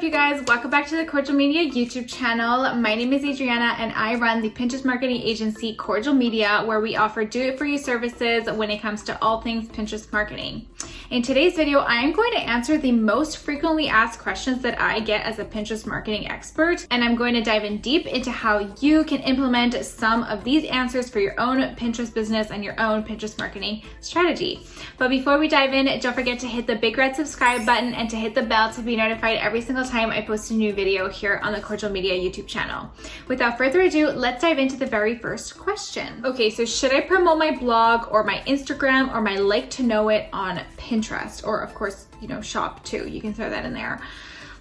up, you guys? Welcome back to the Kordial Media YouTube channel. My name is Adriana and I run the Pinterest marketing agency Kordial Media, where we offer do-it-for-you services when it comes to all things Pinterest marketing. In today's video, I am going to answer the most frequently asked questions that I get as a Pinterest marketing expert, and I'm going to dive in deep into how you can implement some of these answers for your own Pinterest business and your own Pinterest marketing strategy. But before we dive in, don't forget to hit the big red subscribe button and to hit the bell to be notified every single time I post a new video here on the Kordial Media YouTube channel. Without further ado, let's dive into the very first question. Okay, so should I promote my blog or my Instagram or my like to know it on Pinterest? Or of course, shop too. You can throw that in there.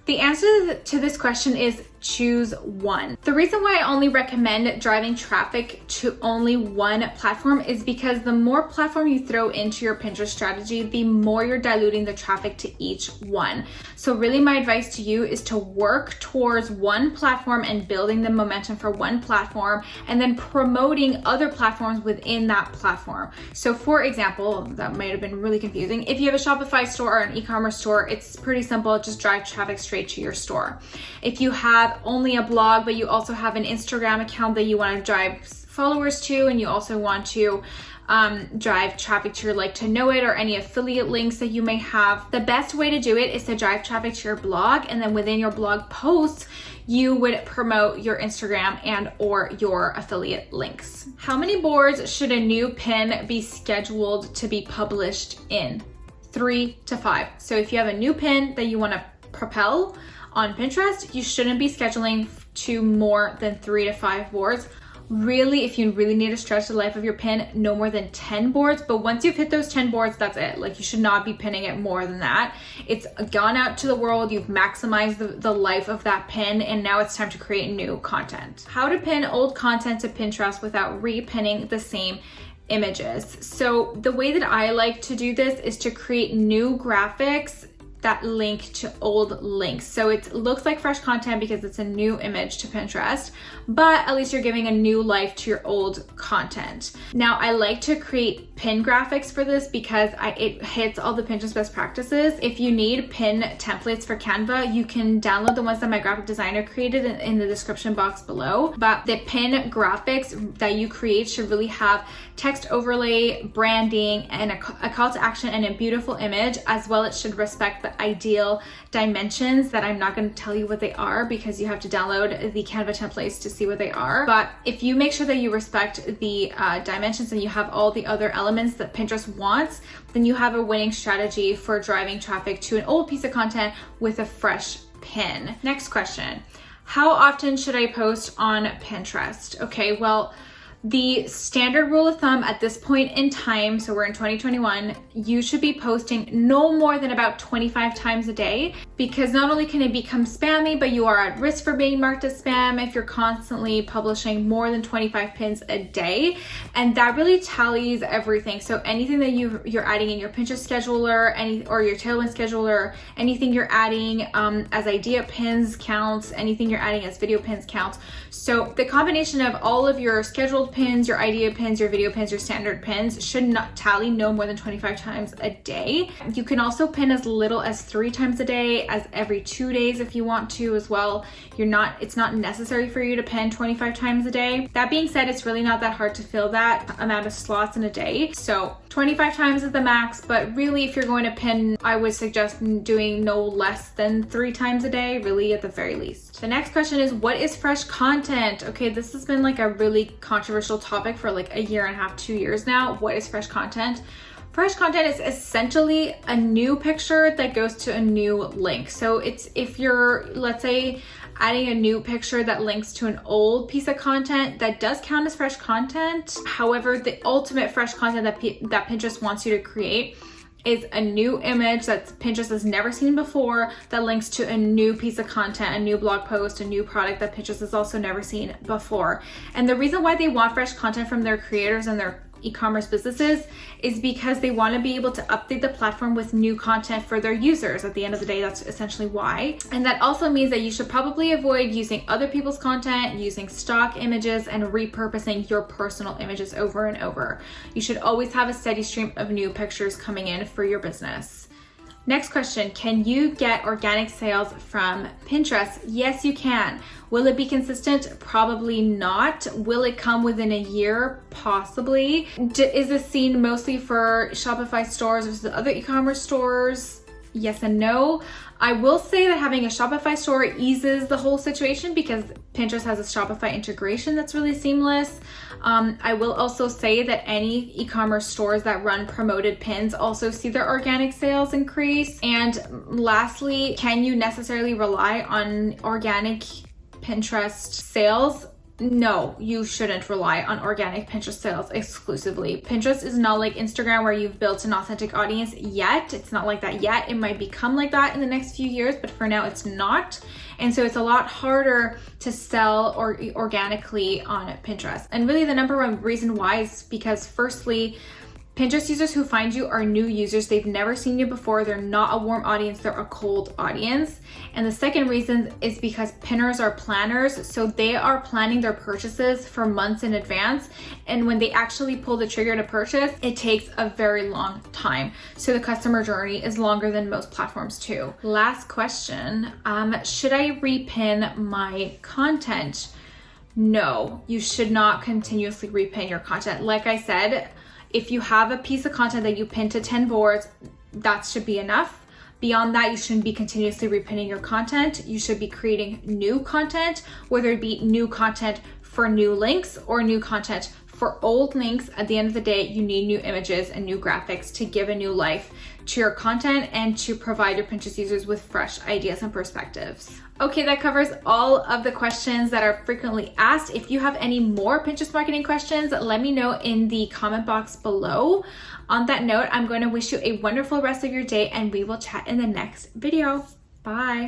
The answer to this question is choose one. The reason why I only recommend driving traffic to only one platform is because the more platform you throw into your Pinterest strategy, the more you're diluting the traffic to each one. So really my advice to you is to work towards one platform and building the momentum for one platform and then promoting other platforms within that platform. So for example, that might have been really confusing. If you have a Shopify store or an e-commerce store, it's pretty simple. Just drive traffic straight to your store. If you have only a blog, but you also have an Instagram account that you want to drive followers to, and you also want to drive traffic to your like to know it or any affiliate links that you may have, the best way to do it is to drive traffic to your blog, and then within your blog posts, you would promote your Instagram and or your affiliate links. How many boards should a new pin be scheduled to be published in? 3 to 5. So if you have a new pin that you want to propel on Pinterest, you shouldn't be scheduling to more than 3 to 5 boards. Really, if you really need to stretch the life of your pin, no more than 10 boards. But once you've hit those 10 boards, that's it. Like, you should not be pinning it more than that. It's gone out to the world. You've maximized the life of that pin, and now it's time to create new content. How to pin old content to Pinterest without repinning the same images. So the way that I like to do this is to create new graphics that link to old links. So it looks like fresh content because it's a new image to Pinterest, but at least you're giving a new life to your old content. Now, I like to create pin graphics for this because it hits all the Pinterest best practices. If you need pin templates for Canva, you can download the ones that my graphic designer created in the description box below. But the pin graphics that you create should really have text overlay, branding, and a call to action and a beautiful image. As well, it should respect the ideal dimensions that I'm not going to tell you what they are because you have to download the Canva templates to see what they are. But if you make sure that you respect the dimensions and you have all the other elements that Pinterest wants, then you have a winning strategy for driving traffic to an old piece of content with a fresh pin. Next question. How often should I post on Pinterest? Okay, well, the standard rule of thumb at this point in time, so we're in 2021, you should be posting no more than about 25 times a day, because not only can it become spammy, but you are at risk for being marked as spam if you're constantly publishing more than 25 pins a day. And that really tallies everything. So anything that you're adding in your Pinterest scheduler, or your Tailwind scheduler, anything you're adding as idea pins counts, anything you're adding as video pins counts. So the combination of all of your scheduled pins, your idea pins, your video pins, your standard pins should not tally no more than 25 times a day. You can also pin as little as 3 times a day, as every 2 days if you want to as well. It's not necessary for you to pin 25 times a day. That being said, it's really not that hard to fill that amount of slots in a day. So 25 times is the max, but really if you're going to pin, I would suggest doing no less than 3 times a day, really at the very least. The next question is, what is fresh content? Okay, this has been like a really controversial topic for like a year and a half, 2 years now. What is fresh content? Fresh content is essentially a new picture that goes to a new link. So it's, if you're, let's say, adding a new picture that links to an old piece of content, that does count as fresh content. However, the ultimate fresh content that Pinterest wants you to create is a new image that Pinterest has never seen before, that links to a new piece of content, a new blog post, a new product that Pinterest has also never seen before. And the reason why they want fresh content from their creators and their e-commerce businesses is because they want to be able to update the platform with new content for their users. At the end of the day, that's essentially why. And that also means that you should probably avoid using other people's content, using stock images, and repurposing your personal images over and over. You should always have a steady stream of new pictures coming in for your business. Next question, can you get organic sales from Pinterest? Yes, you can. Will it be consistent? Probably not. Will it come within a year? Possibly. Is this seen mostly for Shopify stores versus other e-commerce stores? Yes and no. I will say that having a Shopify store eases the whole situation because Pinterest has a Shopify integration that's really seamless. I will also say that any e-commerce stores that run promoted pins also see their organic sales increase. And lastly, can you necessarily rely on organic Pinterest sales? No, you shouldn't rely on organic Pinterest sales exclusively. Pinterest is not like Instagram where you've built an authentic audience yet. It's not like that yet. It might become like that in the next few years, but for now it's not. And so it's a lot harder to sell organically on Pinterest. And really the number one reason why is because firstly, Pinterest users who find you are new users. They've never seen you before. They're not a warm audience, they're a cold audience. And the second reason is because pinners are planners. So they are planning their purchases for months in advance. And when they actually pull the trigger to purchase, it takes a very long time. So the customer journey is longer than most platforms too. Last question, should I repin my content? No, you should not continuously repin your content. Like I said, if you have a piece of content that you pin to 10 boards, that should be enough. Beyond that, you shouldn't be continuously repinning your content. You should be creating new content, whether it be new content for new links or new content for old links. At the end of the day, you need new images and new graphics to give a new life to your content and to provide your Pinterest users with fresh ideas and perspectives. Okay, that covers all of the questions that are frequently asked. If you have any more Pinterest marketing questions, let me know in the comment box below. On that note, I'm going to wish you a wonderful rest of your day and we will chat in the next video. Bye.